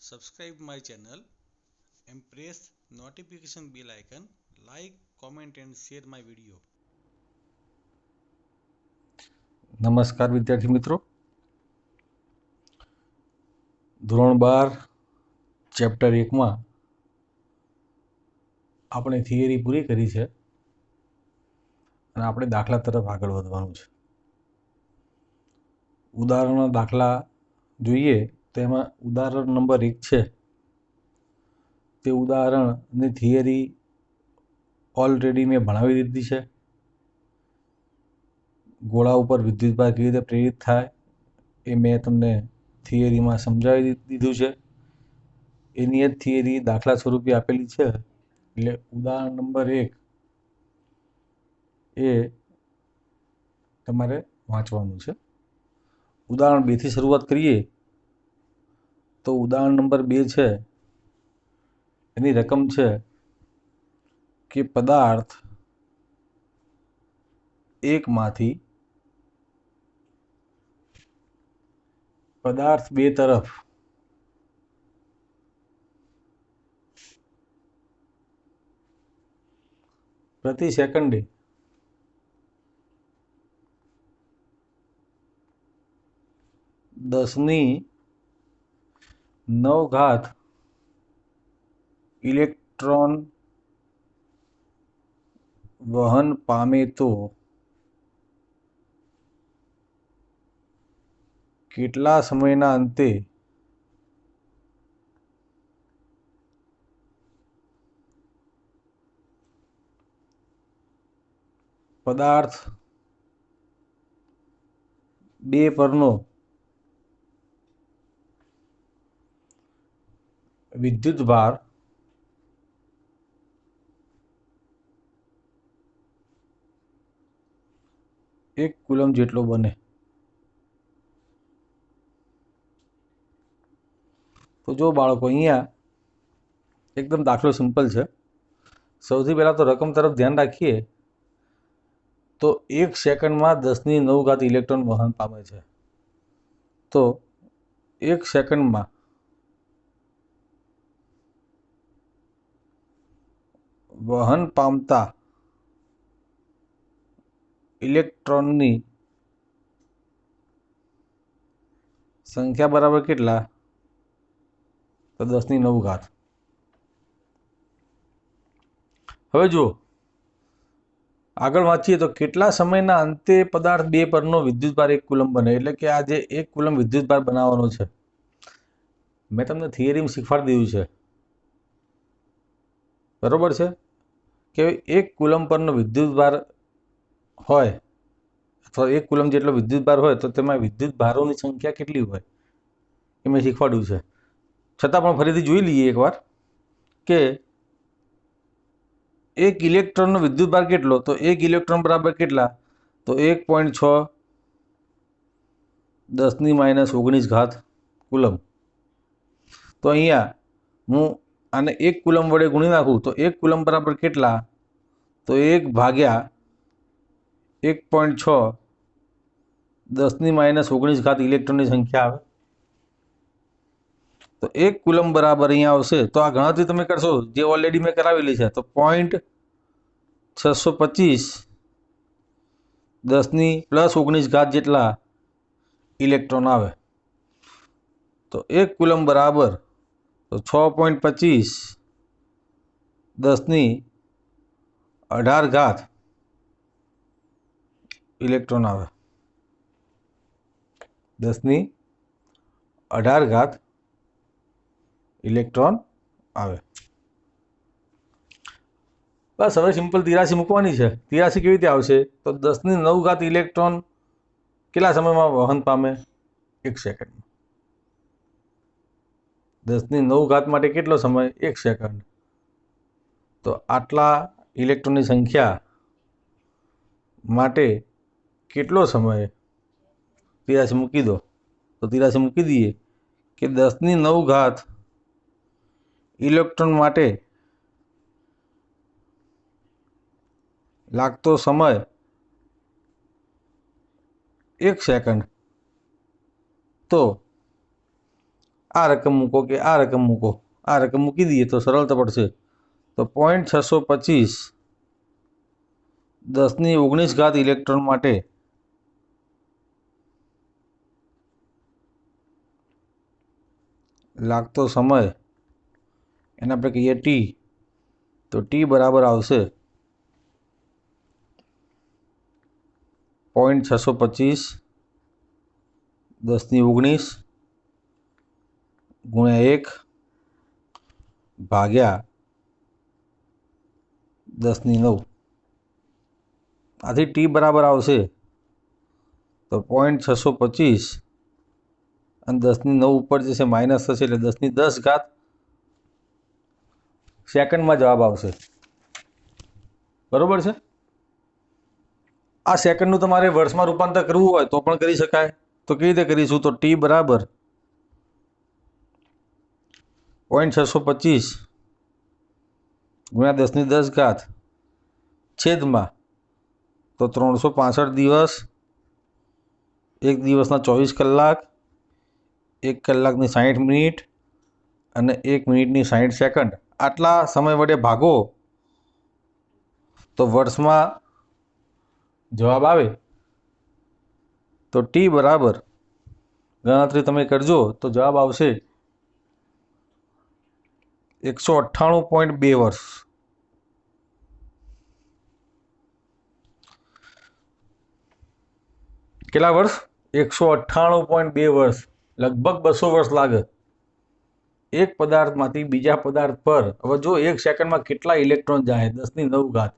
Subscribe my channel and press notification bell icon. Like, comment and share my video. નમસ્કાર વિદ્યાર્થી મિત્રો, ધોરણ 12 chapter 1માં આપણે થિયરી પૂરી કરી છે અને આપણે દાખલા તરફ આગળ વધવાનું છે. ઉદાહરણના દાખલા જોઈએ તો એમાં ઉદાહરણ નંબર 1 છે તે ઉદાહરણની થિયરી ઓલરેડી મેં ભણાવી દીધી છે. ગોળા ઉપર વિદ્યુતભાર કેવી રીતે પ્રેરિત થાય એ મેં તમને થિયરીમાં સમજાવી દીધું છે. એની જ થિયરી દાખલા સ્વરૂપે આપેલી છે, એટલે ઉદાહરણ નંબર 1 એ તમારે વાંચવાનું છે. ઉદાહરણ 2 થી શરૂઆત કરીએ તો ઉદાહરણ નંબર 2 છે એની રકમ છે કે પદાર્થ એકમાંથી પદાર્થ 2 તરફ પ્રતિ સેકન્ડે 10⁹ ઇલેક્ટ્રોન વહન પામે તો કેટલા સમયના અંતે પદાર્થ 2 પરનો વિદ્યુતભાર એક કુલમ જેટલો બને. તો જો બાળકો, અહીંયા એકદમ દાખલો સિમ્પલ છે. સૌથી પહેલાં તો રકમ તરફ ધ્યાન રાખીએ તો 1 સેકન્ડમાં 10⁹ ઇલેક્ટ્રોન વહન પામે છે. તો 1 સેકન્ડમાં વહન પામતા ઇલેક્ટ્રોનની સંખ્યા બરાબર કેટલા? તો 10⁹. હવે જો આગળ વાંચીએ તો કેટલા સમયના અંતે પદાર્થ 2 પરનો વિદ્યુતભાર 1 કુલમ બને, એટલે કે આ જે 1 કુલમ વિદ્યુતભાર બનાવવાનો છે મેં તમને થિયરીમાં શીખવાડી દીધું છે, બરોબર છે, કે 1 કુલમ પરનો વિદ્યુતભાર હોય અથવા 1 કુલમ જેટલો વિદ્યુતભાર હોય તો તેમાં વિદ્યુતભારોની સંખ્યા કેટલી હોય એ મેં શીખવાડ્યું છે. છતાં પણ ફરીથી જોઈ લઈએ એકવાર કે 1 ઇલેક્ટ્રોનનો વિદ્યુતભાર કેટલો? તો 1 ઇલેક્ટ્રોન બરાબર કેટલા? તો 1.6 10⁻⁹ કુલમ. તો અહીંયા હું આને 1 કુલમ વડે ગુણી નાખું તો 1 કુલમ બરાબર કેટલા? તો 1 ભાગ્યા 1.6 10⁻⁹ ઇલેક્ટ્રોનની સંખ્યા આવે. તો 1 કુલમ બરાબર અહીંયા આવશે. તો આ ગણતરી તમે કરશો જે ઓલરેડી મેં કરાવેલી છે, તો 0.625 10⁻⁹ જેટલા ઇલેક્ટ્રોન આવે. તો 1 કુલમ બરાબર તો 6.25 10⁻18 ઇલેક્ટ્રોન આવે. 10⁻18 ઇલેક્ટ્રોન આવે. બસ હવે સિમ્પલ 83 મૂકવાની છે. 83 કેવી રીતે આવશે? તો 10⁹ ઇલેક્ટ્રોન કેટલા સમયમાં વહન પામે? 1 સેકન્ડ. 10⁹ માટે કેટલો સમય? 1 સેકન્ડ. તો આટલા ઇલેક્ટ્રોનની સંખ્યા માટે કેટલો સમય? 83 મૂકી દો. તો 83 મૂકી દઈએ કે 10⁹ ઇલેક્ટ્રોન માટે લાગતો સમય 1 સેકન્ડ. તો આ રકમ મૂકો કે આ રકમ મૂકો, આ રકમ મૂકી દઈએ તો સરળતા પડશે. તો 0.625 10⁻19 ઇલેક્ટ્રોન માટે લાગતો સમય એને આપણે કહીએ ટી. તો ટી બરાબર આવશે 0.625 10⁻19 ગુણ્યા 1 ભાગ્યા 10⁹ આથી ટી બરાબર આવશે તો 0.625 અને 10⁹ ઉપર જશે માઇનસ થશે એટલે 10⁻10 સેકન્ડમાં જવાબ આવશે. બરોબર છે. આ સેકન્ડનું તમારે વર્ષમાં રૂપાંતર કરવું હોય તો પણ કરી શકાય. તો કેવી રીતે કરીશું? તો ટી બરાબર 0.625 ગુણ્યા 10⁻10 છેદમાં તો 365 દિવસ, એક દિવસના 24 કલાક, 1 કલાકની 60 મિનિટ અને 1 મિનિટની 60 સેકન્ડ. આટલા સમય વડે ભાગો તો વર્ષમાં જવાબ આવે. તો ટી બરાબર ગણતરી તમે કરજો તો જવાબ આવશે 198.2 વર્ષ. કેટલા વર્ષ? 198.2 વર્ષ, લગભગ 200 વર્ષ લાગે એક પદાર્થમાંથી બીજા પદાર્થ પર. હવે જો એક સેકન્ડમાં કેટલા ઇલેક્ટ્રોન જાય 10⁹,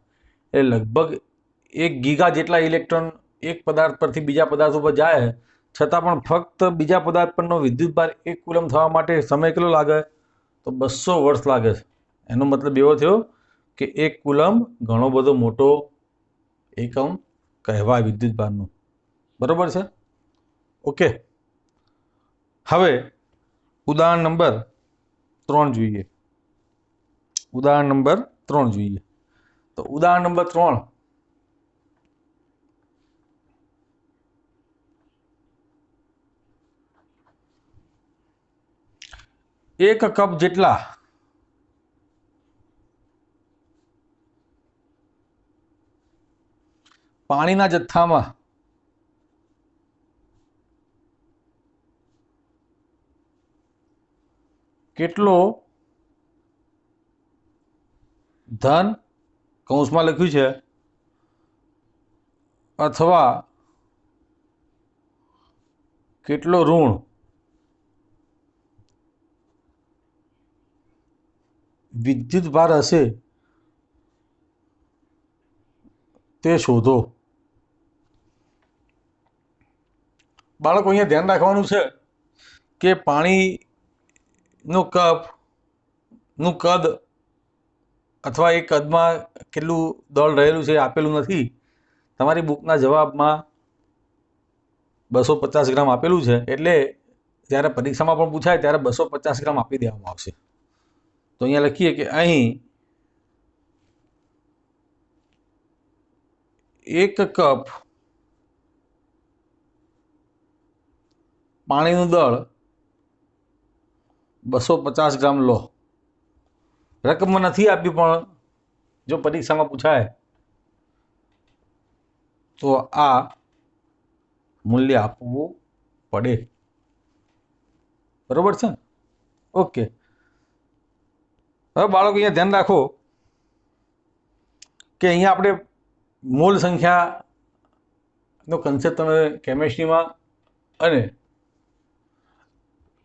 એ લગભગ 1 ગીગા જેટલા ઇલેક્ટ્રોન એક પદાર્થ પરથી બીજા પદાર્થ ઉપર જાય, છતાં પણ ફક્ત બીજા પદાર્થ પરનો વિદ્યુતભાર 1 કુલમ થવા માટે સમય કેટલો લાગે? તો 200 વર્ષ લાગે છે. એનો મતલબ એવો થયો કે 1 કુલમ ઘણો બધો મોટો એકમ કહેવાય વિદ્યુતભારનો. બરોબર છે. ઓકે, હવે ઉદાહરણ નંબર 3 જોઈએ. ઉદાહરણ નંબર 3 જોઈએ. તો ઉદાહરણ નંબર 3 1 કપ જેટલા પાણીના જથ્થામાં કેટલો ધન કૌંસમાં લખ્યું છે અથવા કેટલો ઋણ વિદ્યુતભાર હશે તે શોધો. બાળકો અહીંયા ધ્યાન રાખવાનું છે કે પાણીનો કપનું કદ અથવા એ કદમાં કેટલું દળ રહેલું છે આપેલું નથી. તમારી બુકના જવાબમાં 250 ગ્રામ આપેલું છે, એટલે જ્યારે પરીક્ષામાં પણ પૂછાય ત્યારે 250 ગ્રામ આપી દેવામાં આવશે. તો અહીંયા લખીએ કે અહીં 1 કપ પાણીનું દળ 250 ગ્રામ લો. રકમમાં નથી આપ્યું, પણ જો પરીક્ષામાં પૂછાય તો આ મૂલ્ય આપવું પડે. બરોબર છે. ઓકે, હવે બાળકો અહીંયા ધ્યાન રાખો કે અહીંયા આપણે મોલ સંખ્યાનો કન્સેપ્ટ તમે કેમેસ્ટ્રીમાં અને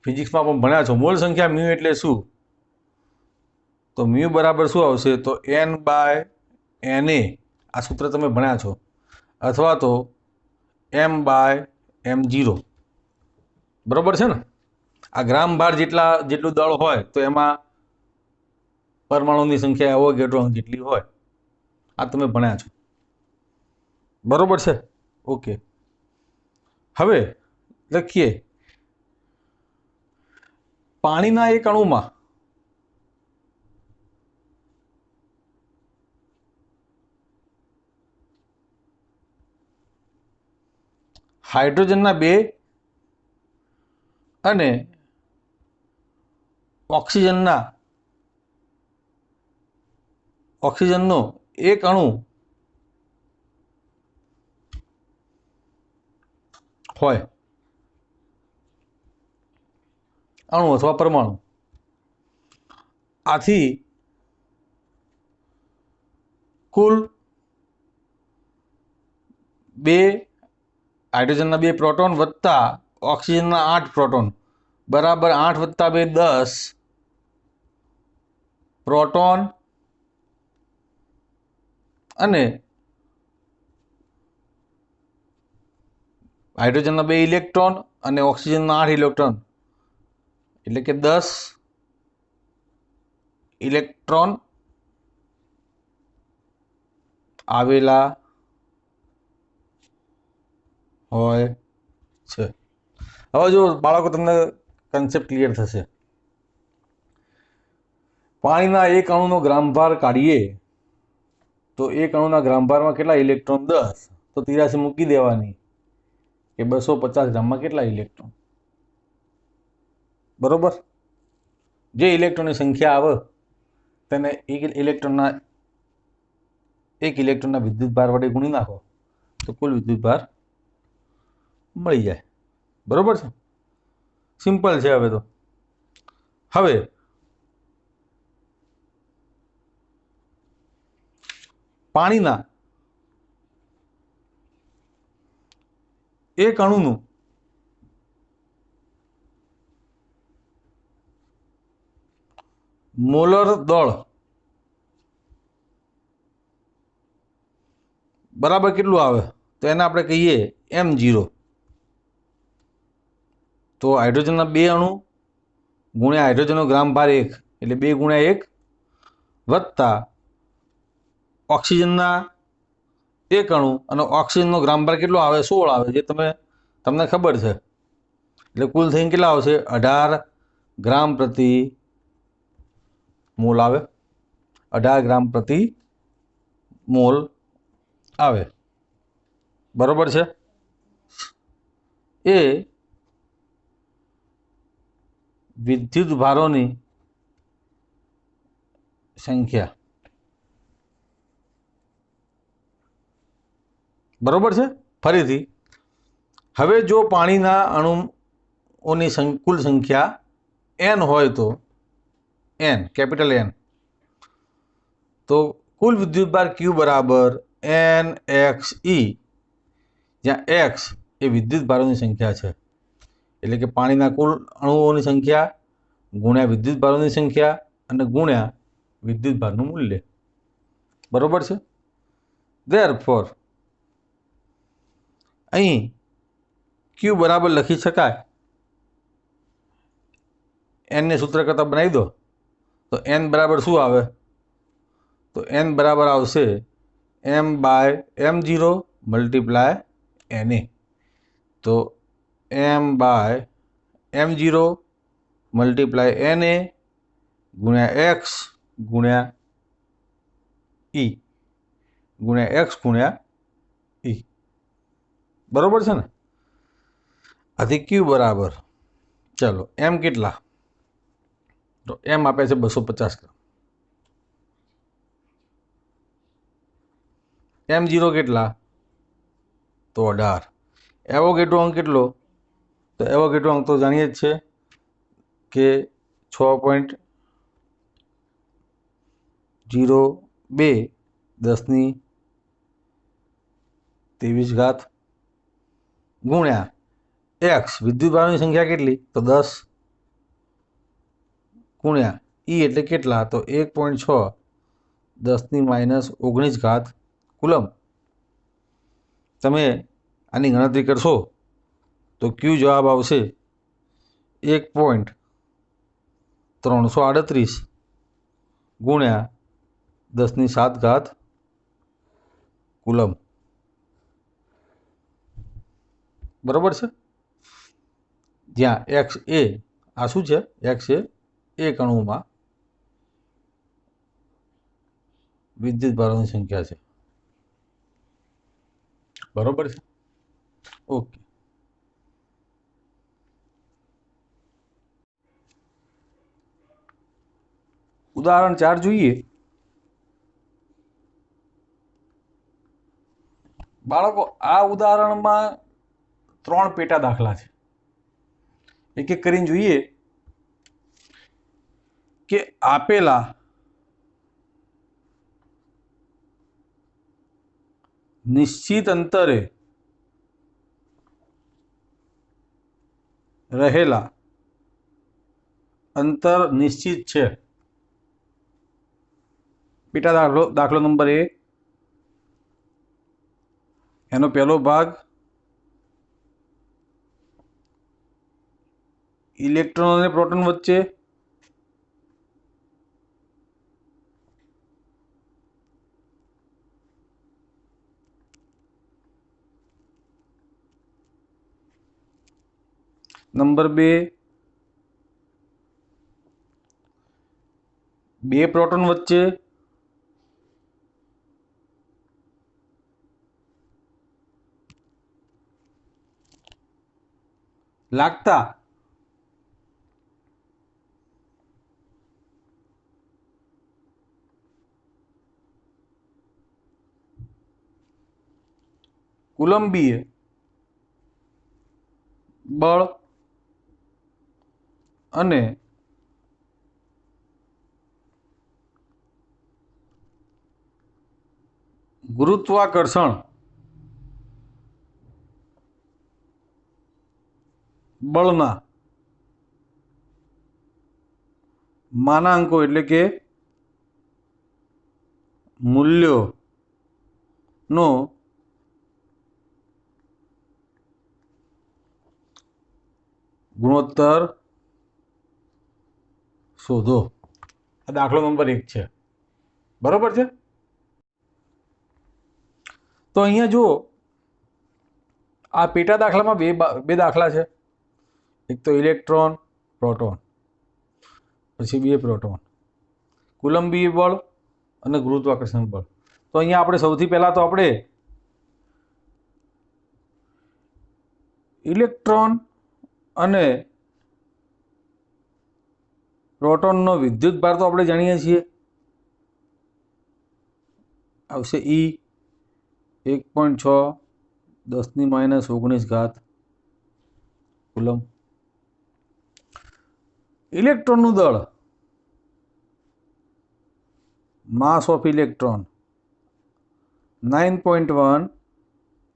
ફિઝિક્સમાં પણ ભણ્યા છો. મોલ સંખ્યા મ્યુ એટલે શું? તો મ્યુ બરાબર શું આવશે? તો N/Na. આ સૂત્ર તમે ભણ્યા છો, અથવા તો M/m0. બરોબર છે ને? આ ગ્રામ ભાર જેટલું દળ હોય તો એમાં પરમાણુની સંખ્યા એવોગેડ્રો જેટલી હોય. આ તમે ભણ્યા છો. બરોબર છે. ઓકે, હવે લખીએ પાણીના એક અણુમાં હાઇડ્રોજનના 2 અને ઓક્સિજનનો એક અણુ હોય, અણુ અથવા પરમાણુ, આથી કુલ બે હાઇડ્રોજનના 2 પ્રોટોન વત્તા ઓક્સિજનના 8 પ્રોટોન બરાબર 8 વત્તા 2 10 પ્રોટોન અને હાઇડ્રોજનના 2 ઇલેક્ટ્રોન અને ઓક્સિજનના 8 ઇલેક્ટ્રોન, એટલે કે 10 ઇલેક્ટ્રોન આવેલા હોય છે. હવે જો બાળકો તમને કન્સેપ્ટ ક્લિયર થશે. પાણીના એક અણુનો ગ્રામભાર કાઢીએ તો એક અણુના ગ્રામભારમાં કેટલા ઇલેક્ટ્રોન? 10. તો 83 મૂકી દેવાની કે 250 ગ્રામમાં કેટલા ઇલેક્ટ્રોન? બરોબર. જે ઇલેક્ટ્રોનની સંખ્યા આવે તેને એક ઇલેક્ટ્રોનના વિદ્યુતભાર વડે ગુણી નાખો તો કુલ વિદ્યુતભાર મળી જાય. બરોબર છે, સિમ્પલ છે. હવે પાણીના એક અણુનું મોલર દળ બરાબર કેટલું આવે? તો એને આપણે કહીએ m0. તો હાઇડ્રોજનના 2 અણુ ગુણ્યા હાઇડ્રોજનનો ગ્રામભાર 1 એટલે 2 ગુણ્યા 1 વત્તા ઓક્સિજનના 1 અણુ અને ઓક્સિજનનો ગ્રામભાર કેટલો આવે? 16 આવે, જે તમને ખબર છે. એટલે કુલ થઈને કેટલા આવશે? 18 ગ્રામ પ્રતિ મોલ આવે. 18 ગ્રામ પ્રતિ મોલ આવે. બરોબર છે. એ વિદ્યુતભારોની સંખ્યા. બરોબર છે. ફરીથી, હવે જો પાણીના અણુઓની કુલ સંખ્યા n હોય તો n, કેપિટલ N, તો કુલ વિદ્યુતભાર Q બરાબર NXE, જ્યાં x એ વિદ્યુતભારોની સંખ્યા છે. એટલે કે પાણીના કુલ અણુઓની સંખ્યા ગુણ્યા વિદ્યુતભારોની સંખ્યા અને ગુણ્યા વિદ્યુતભારનું મૂલ્ય. બરોબર છે. ધેરફોર અહીં Q બરાબર લખી શકાય, n ને સૂત્ર કરતાં બનાવી દો તો n બરાબર શું આવે? તો n બરાબર આવશે m/m0 મલ્ટીપ્લાય na. તો m/m0 મલ્ટીપ્લાય na ગુણ્યા x ગુણ્યા e ગુણ્યા x ગુણ્યા e. બરોબર છે ને? આથી Q બરાબર, ચાલો m કેટલા? તો m આપે છે 250 ગ્રામ. m0 કેટલા? તો 18. એવોગેડ્રો અંક કેટલો? તો એવોગેડ્રો અંક તો જાણીએ જ છે કે 6.02 10⁻23 ગુણ્યા x, વિદ્યુતભારોની સંખ્યા કેટલી? તો 10 ગુણ્યા e એટલે કેટલા? તો 1.6 10⁻19 કુલમ. તમે આની ગણતરી કરશો તો Q જવાબ આવશે 1.338 ગુણ્યા 10⁻7 કુલમ. બરોબર છે. જ્યાં x એ આ શું છે? x એ એક અણુમાં વિદ્યુતભારોની સંખ્યા છે. બરોબર છે. ઓકે. ઉદાહરણ 4 જોઈએ। બાળકો, આ ઉદાહરણમાં 3 પેટા દાખલા છે। એક એક કરીને જોઈએ કે આપેલા નિશ્ચિત અંતરે રહેલા અંતર નિશ્ચિત છે। પેટા દાખલો નંબર 1, એનો પહેલો ભાગ ઇલેક્ટ્રોન અને પ્રોટોન વચ્ચે નંબર 2, 2 પ્રોટોન વચ્ચે લાગતા કુલંબીય બળ અને ગુરુત્વાકર્ષણ બળના માનાંકો એટલે કે મૂલ્યોનો ગુણોત્તર શોધો। આ દાખલો નંબર 1 છે। બરોબર છે? તો અહીંયા જુઓ, આ પેટા દાખલામાં બે દાખલા છે। એક તો ઇલેક્ટ્રોન પ્રોટોન, પછી 2 પ્રોટોન, કુલંબીય બળ અને ગુરુત્વાકર્ષણ બળ। તો અહીંયા આપણે સૌથી પહેલા તો આપણે ઇલેક્ટ્રોન અને પ્રોટોનનો વિદ્યુત ભાર તો આપણે જાણીએ છીએ, આવશે E 1.6 × 10⁻19 કુલમ। ઇલેક્ટ્રોનનું દળ, માસ ઓફ ઇલેક્ટ્રોન 9.1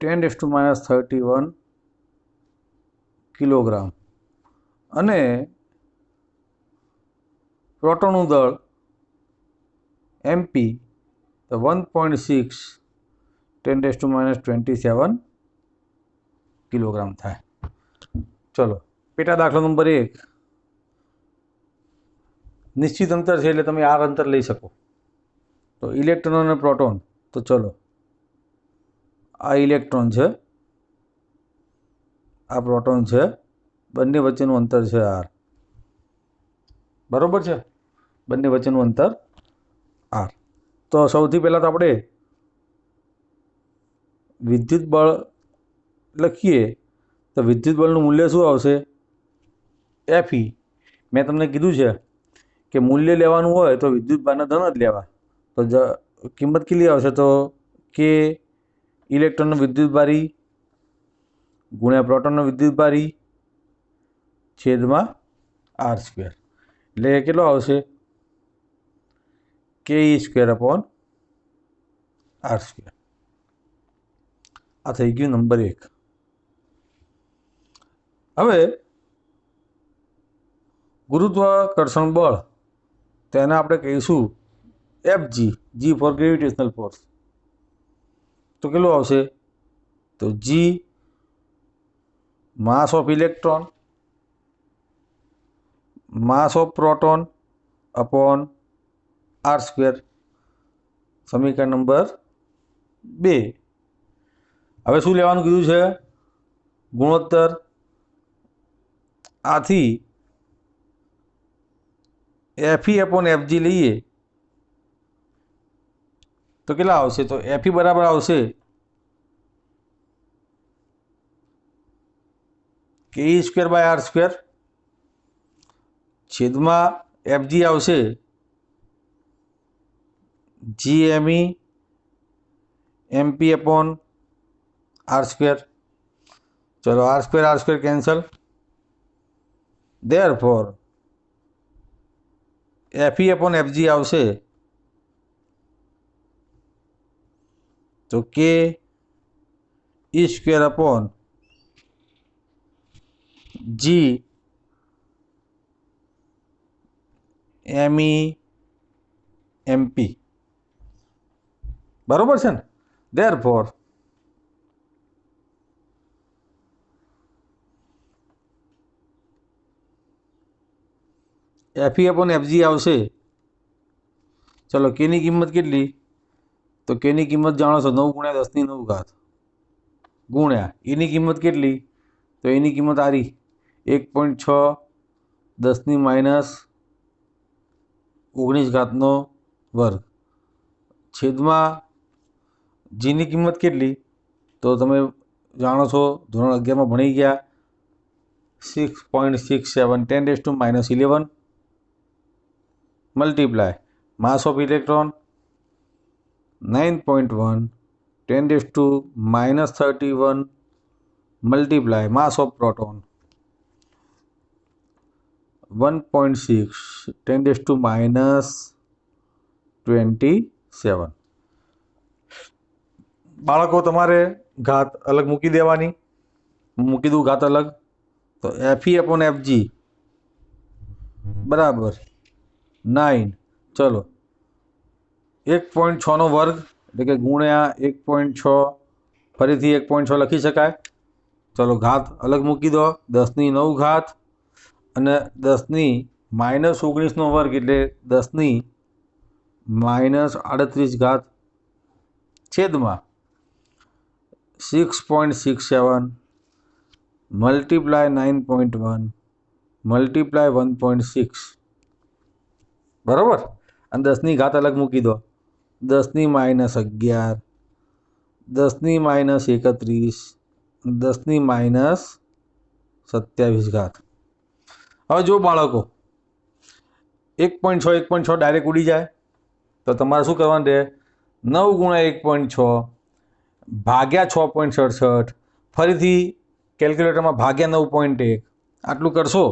× 10⁻31 કિલોગ્રામ અને પ્રોટોનનું દળ MP 1.6 × 10⁻27 કિલોગ્રામ થાય। ચલો, પેટા દાખલો નંબર 1, નિશ્ચિત અંતર છે એટલે તમે R અંતર લઈ શકો। તો ઇલેક્ટ્રોન અને પ્રોટોન, તો ચલો, આ ઇલેક્ટ્રોન છે, આ પ્રોટોન છે, બંને વચ્ચેનું અંતર છે R। બરોબર છે? બંને વચ્ચેનું અંતર R। તો સૌથી પહેલાં તો આપણે વિદ્યુત બળ લખીએ તો વિદ્યુત બળનું મૂલ્ય શું આવશે? Fe। મેં તમને કીધું છે કે મૂલ્ય લેવાનું હોય તો વિદ્યુત ભારના ધન જ લેવા। તો કિંમત કેટલી આવશે? તો કે ઇલેક્ટ્રોનનો વિદ્યુત ભારી ગુણ્યા પ્રોટોનનો વિદ્યુત ભારી છેદમાં R², એટલે કેટલો આવશે? Ke² R²। આ થઈ ગયું નંબર 1। હવે ગુરુત્વાકર્ષણ બળ, તેને આપણે કહીશું Fg, G for gravitational force. તો કેટલું આવશે? તો G mass of electron mass of proton upon R², સમીકરણ નંબર 2। હવે શું લેવાનું કીધું છે? ગુણોત્તર। આથી Fe/Fg લઈએ તો કેટલા આવશે? તો Fe બરાબર આવશે Ke²/R² છેદમાં Fg આવશે GME MP upon R square. चलो R square cancel, therefore FE upon FG आवशे तो K E square upon G ME MP बराबर है ने। देयरफॉर FE अपॉन FG आवशे। चलो K ની કિંમત કેટલી, તો K ની કિંમત જાણો છો 9 ગુણ્યા 10 ની 9 ઘાત ગુણ્યા E ની કિંમત કેટલી, તો E ની કિંમત આરી 1.6 10 ની માઇનસ 19 ઘાતનો વર્ગ છેદમાં G ની કિંમત કેટલી, તો તમે જાણો છો ધોરણ 11 માં ભણી ગયા 6.67 10⁻11 multiply mass of electron 9.1 10⁻31 multiply mass of proton 1.6 10⁻27। બાળકો તમારે ઘાત અલગ મૂકી દેવાની, મૂકી દઉં ઘાત અલગ, તો FE अपॉन FG बराबर 9। चलो 1.6 નો વર્ગ એટલે કે ગુણ્યા 1.6 ફરીથી 1.6 લખી શકાય। ચલો ઘાત અલગ મૂકી દો 10 ની 9 ઘાત અને 10 ની -19 નો વર્ગ એટલે 10 ની -38 ઘાત છેદમાં 6.67 મલ્ટીપ્લાય 9.1 મલ્ટીપ્લાય 1.6 બરાબર। અને 10 ની ઘાત અલગ મૂકી દો 10 ની -11 10 ની -31 10 ની -27 ઘાત। હવે જો બાળકો 1.6 ડાયરેક્ટ ઉડી જાય તો તમારે શું કરવાનું રહે, 9 ગુણ્યા 1.6 ભાગ્યા 6.67 ફરીથી કેલ્ક્યુલેટરમાં ભાગ્યા 9.1 આટલું કરશો।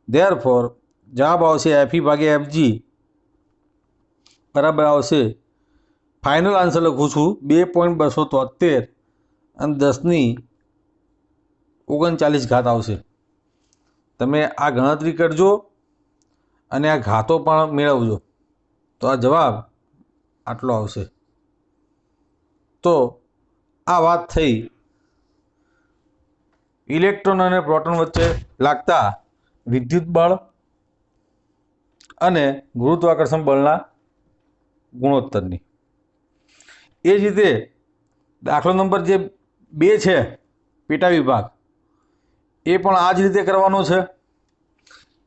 દેયરફોર જવાબ આવશે FE ભાગ્યા FG બરાબર આવશે, ફાઇનલ આન્સર લખું છું 2.273 અને 10 ની 39 ઘાત આવશે। તમે આ ગણતરી કરજો અને આ ઘાતો પણ મેળવજો તો આ જવાબ આટલો આવશે। તો આ વાત થઈ ઇલેક્ટ્રોન અને પ્રોટોન વચ્ચે લાગતા વિદ્યુત બળ અને ગુરુત્વાકર્ષણ બળના ગુણોત્તરની। એ જ રીતે દાખલો નંબર જે 2 છે પેટા વિભાગ એ પણ આ જ રીતે કરવાનો છે।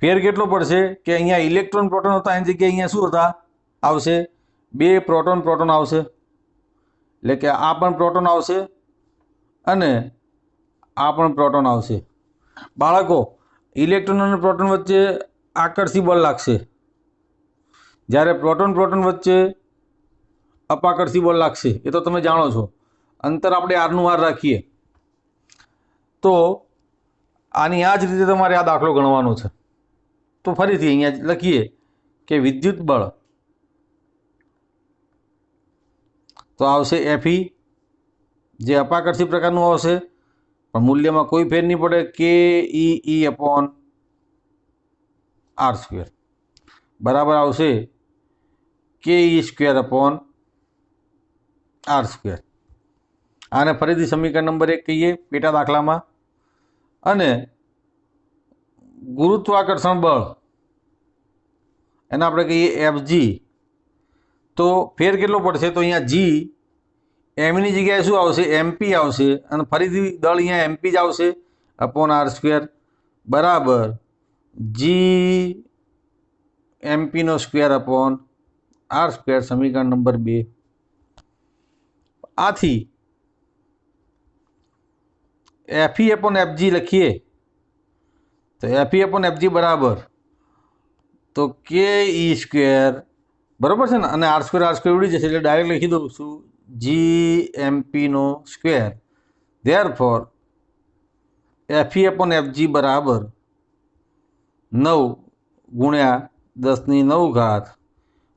ફેર કેટલો પડશે કે અહીંયા ઇલેક્ટ્રોન પ્રોટોન હતા એની જગ્યાએ અહીંયા શું હતા આવશે 2 પ્રોટોન આવશે, એટલે કે આ પણ પ્રોટોન આવશે અને આ પણ પ્રોટોન આવશે। બાળકો ઇલેક્ટ્રોન અને પ્રોટોન વચ્ચે આકર્ષી બળ લાગશે, જ્યારે પ્રોટોન વચ્ચે અપાકર્ષી બળ લાગશે એ તો તમે જાણો છો। અંતર આપણે આરનું આર રાખીએ તો આની આ જ રીતે તમારે આ દાખલો ગણવાનો છે। તો ફરીથી અહીંયા લખીએ કે વિદ્યુત બળ તો આવશે FE જે અપાકર્ષી પ્રકારનું આવશે પણ મૂલ્યમાં કોઈ ફેર નહીં પડે, KE अपॉन आर स्क्वेर बराबर आवशे KE square upon R square. आने फरीथी समीकरण नंबर 1 कहीए पेटा दाखलामां। अने गुरुत्वाकर्षण बळ एने आपणे कहीए FG, तो फेर केटलो पड़शे तो अहींया G एम नी जग्याए शुं आवशे MP आवशे अने फरीथी दळ अहींया MP ज आवशे अपॉन आर स्क्वेर बराबर G MP नो स्क्वेर अपॉन आर स्क्वेर। समीकरण नंबर 2 आथी FE अपॉन FG लखीए तो FE अपॉन FG बराबर तो KE स्क्वेर બરાબર છે ને, અને આર સ્ક્વેર ઉડી જશે એટલે ડાયરેક્ટ લખી દઉં છું GMPનો સ્ક્વેર. ધેરફોર FE/FG બરાબર 9 ગુણ્યા 10⁹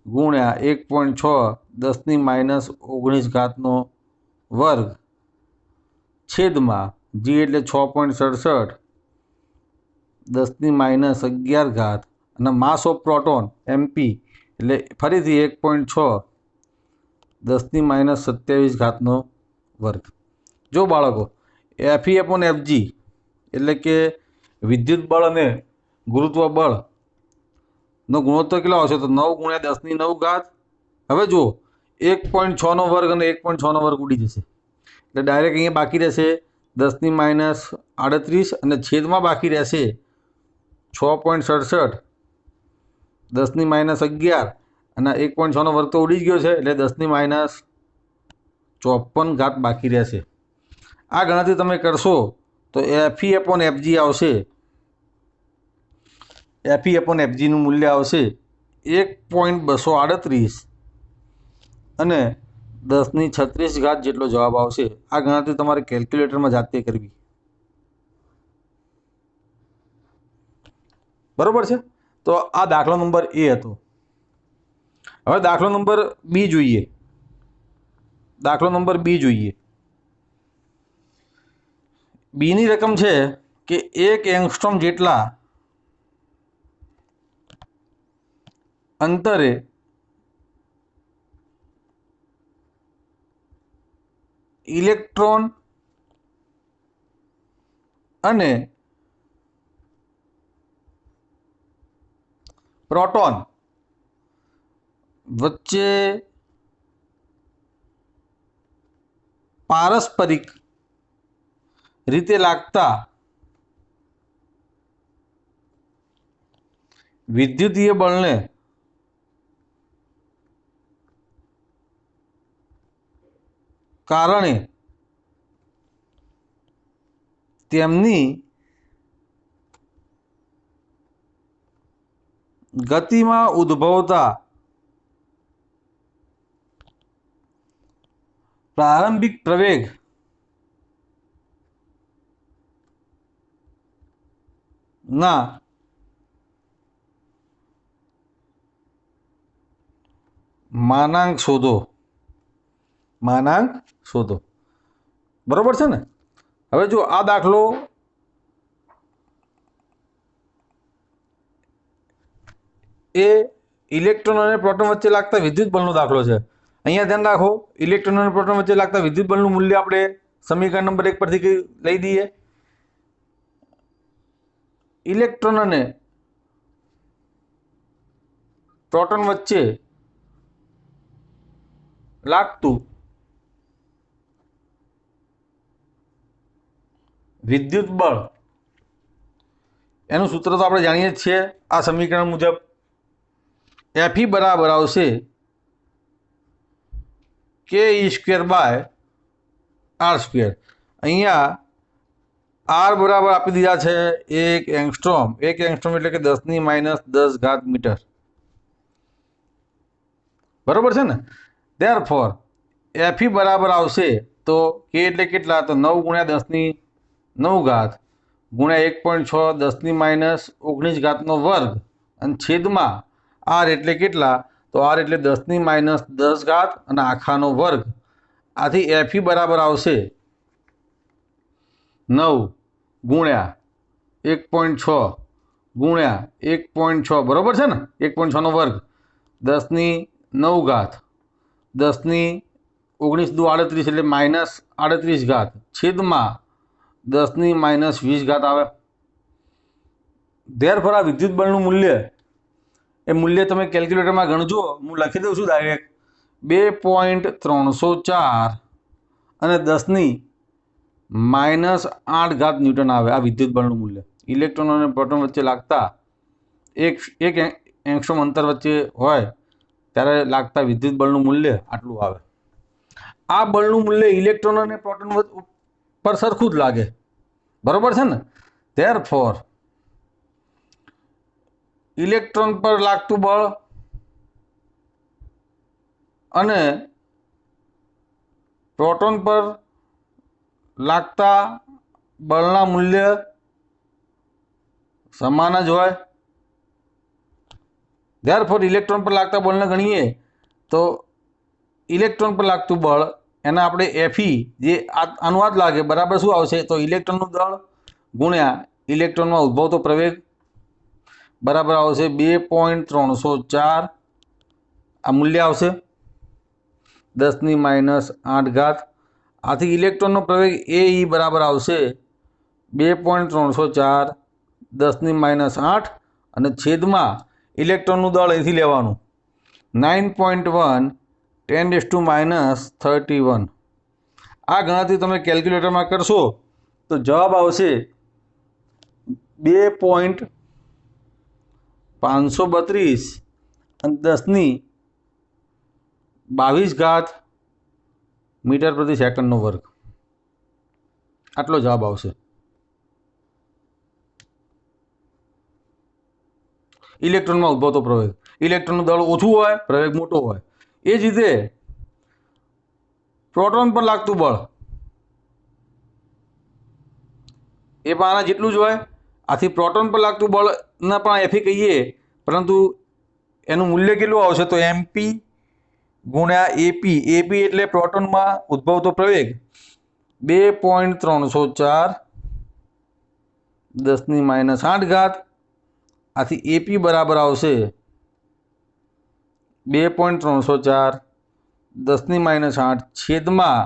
ગુણ્યા 1.6 10⁻19 વર્ગ છેદમાં G એટલે 6.67 10⁻11 અને માસ ઓફ પ્રોટોન MP એટલે ફરીથી 1.6 10⁻27 વર્ગ. જો બાળકો FE/FG એટલે કે વિદ્યુત બળ અને ગુરુત્વ બળનો ગુણોત્તર કેટલો આવશે? તો 9 ગુણ્યા 10⁹. હવે જુઓ 1.6 વર્ગ અને 1.6 વર્ગ ઉડી જશે એટલે ડાયરેક્ટ અહીંયા બાકી રહેશે 10⁻38 અને છેદમાં બાકી રહેશે 6.67 10⁻11 અને 1.6 વર્ગ તો ઉડી જ ગયો છે એટલે 10⁻54 બાકી રહેશે. આ ગણતરી તમે કરશો તો FE/FG આવશે. FE/FGનું મૂલ્ય આવશે 1.238 અને 10⁻36 જેટલો જવાબ આવશે. આ ગણતરી તમારે કેલ્ક્યુલેટરમાં જાતે કરવી. બરોબર છે. તો આ દાખલો નંબર A હતો. હવે દાખલો નંબર B જોઈએ. બીની રકમ છે કે 1 એંગસ્ટ્રોમ જેટલા અંતરે ઇલેક્ટ્રોન અને પ્રોટોન વચ્ચે પારસ્પરિક રીતે લાગતા વિદ્યુતીય બળને કારણે તેમની ગતિમાં ઉદ્ભવતા પ્રારંભિક પ્રવેગ ના માનાંક શોધો. બરોબર છે ને. હવે જો આ દાખલો એ ઇલેક્ટ્રોન અને પ્રોટોન વચ્ચે લાગતા વિદ્યુત બળનો દાખલો છે. અહીંયા ધ્યાન રાખો, ઇલેક્ટ્રોન અને પ્રોટોન વચ્ચે લાગતા વિદ્યુત બળનું મૂલ્ય આપણે સમીકરણ નંબર 1 પરથી લઈ દઈએ. ઇલેક્ટ્રોન અને પ્રોટોન વચ્ચે લાગતું વિદ્યુત બળ એનું સૂત્ર તો આપણે જાણીએ જ છીએ. આ સમીકરણ મુજબ FE બરાબર આવશે KE²/R². અહીંયા R બરાબર આપી દીધા છે 1 એંગસ્ટ્રોમ. 1 એંગસ્ટ્રોમ એટલે કે 10⁻10 મીટર. બરોબર છે ને. ધેરફોર FE બરાબર આવશે તો K એટલે કેટલા? તો 9 ગુણ્યા 10⁹ ગુણ્યા 1.6 10⁻19 વર્ગ અને છેદમાં R એટલે કેટલા? તો R એટલે 10⁻10 અને આખાનો વર્ગ. આથી FE બરાબર આવશે 9 ગુણ્યા 1.6 ગુણ્યા 1.6. બરોબર છે ને. 1.6 વર્ગ 10⁻9 10⁻19 એટલે -38 છેદમાં 10⁻20 આવે. ધેરફોર આ વિદ્યુત બળનું મૂલ્ય એ મૂલ્ય તમે કેલ્ક્યુલેટરમાં ગણજો. હું લખી દઉં છું ડાયરેક્ટ 2.304 અને 10⁻8 ન્યૂટન આવે. આ વિદ્યુત બળનું મૂલ્ય ઇલેક્ટ્રોન અને પ્રોટોન વચ્ચે લાગતા એક એંગસ્ટ્રોમ અંતર વચ્ચે હોય ત્યારે લાગતા વિદ્યુત બળનું મૂલ્ય આટલું આવે. આ બળનું મૂલ્ય ઇલેક્ટ્રોન અને પ્રોટોન પર સરખું જ લાગે. બરોબર છે ને. ધેરફોર ઇલેક્ટ્રોન પર લાગતું બળ અને પ્રોટોન પર લાગતા બળના મૂલ્ય સમાન જ હોય. ધેરફોર ઇલેક્ટ્રોન પર લાગતા બળને ગણીએ તો ઇલેક્ટ્રોન પર લાગતું બળ એના આપણે એફઈ જે આનું આ જ લાગે બરાબર શું આવશે તો ઇલેક્ટ્રોનનું દળ ગુણ્યા ઇલેક્ટ્રોનમાં ઉદ્ભવતો પ્રવેગ બરાબર આવશે 2.304 આ મૂલ્ય આવશે 10⁻⁸ આથી ઇલેક્ટ્રોનનો પ્રવેગ એ બરાબર આવશે 2.304 10⁻⁸ અને છેદમાં ઇલેક્ટ્રોનનું દળ અહીંથી લેવાનું 9.1 10⁻31. આ ગણતરી તમે કેલ્ક્યુલેટરમાં કરશો તો જવાબ આવશે 2.532 અને 10⁻22 મીટર પ્રતિ સેકન્ડનો વર્ગ. આટલો જવાબ આવશે. ઇલેક્ટ્રોનમાં ઉદ્ભવતો પ્રવેગ, ઇલેક્ટ્રોનનું દળ ઓછું હોય પ્રવેગ મોટો હોય. એ જ રીતે પ્રોટોન પર લાગતું બળ એ પણ આના જેટલું જ હોય. આથી પ્રોટોન પર લાગતું બળના પણ એફી કહીએ પરંતુ એનું મૂલ્ય કેટલું આવશે તો એમપી ગુણ્યા એપી. એપી એટલે પ્રોટોનમાં ઉદ્ભવતો પ્રવેગ 2.304 10⁻⁸. આથી એપી બરાબર આવશે 2.304 10⁻⁸ છેદમાં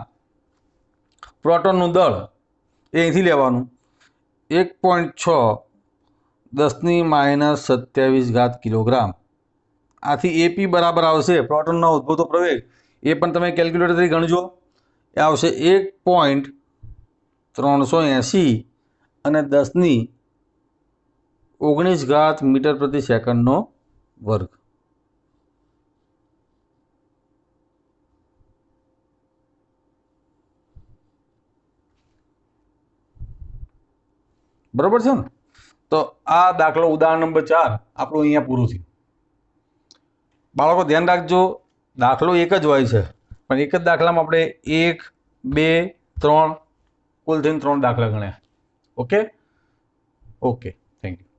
પ્રોટોનનું દળ એ અહીંથી લેવાનું 1.6 10⁻27 કિલોગ્રામ. આથી એપી બરાબર આવશે પ્રોટોનનો ઉદ્ભવતો પ્રવેગ એ પણ તમે કેલ્ક્યુલેટરથી ગણજો એ આવશે 1.380 અને 10⁻19 મીટર પ્રતિ સેકન્ડનો વર્ગ. બરોબર છે ને? તો આ દાખલો ઉદાહરણ નંબર 4 આપણું અહીંયા પૂરું થયું. બાળકો ધ્યાન રાખજો દાખલો એક જ હોય છે પણ એક જ દાખલામાં આપણે 1 2 3 કુલ થઈને 3 દાખલા ગણ્યા. Okay thank you.